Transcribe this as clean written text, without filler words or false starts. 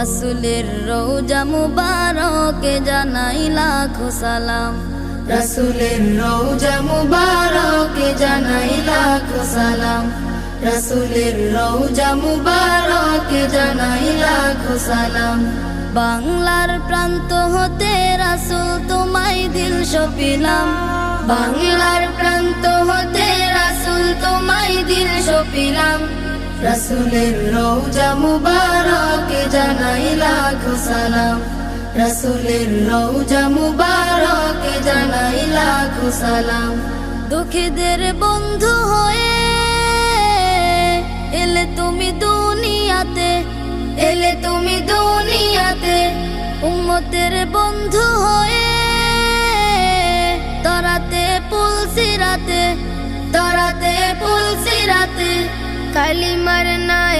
রাসূলের রওজা মুবারকে জানাই লাখো সালাম, রাসূলের রওজা মুবারকে জানাই লাখো সালাম, রাসূলের রওজা মুবারকে জানাই লাখো সালাম। বাংলার প্রান্ত হতে রাসূল তোমায় দিল সপিলাম, বাংলার প্রান্ত হতে রাসূল তোমায় দিল সপিলাম, রাসূলের রওজা মুবারকে জানাই লাখো সালাম, রাসূলের রওজা মুবারকে জানাই লাখো সালাম। দুঃখীদের বন্ধু হয়ে এলে তুমি দুনিয়াতে, এলে তুমি দুনিয়াতে, উম্মতের বন্ধু হয়ে তরাতে পুলসিরাতে, তরাতে পুলসিরাতে, কালিমার নাই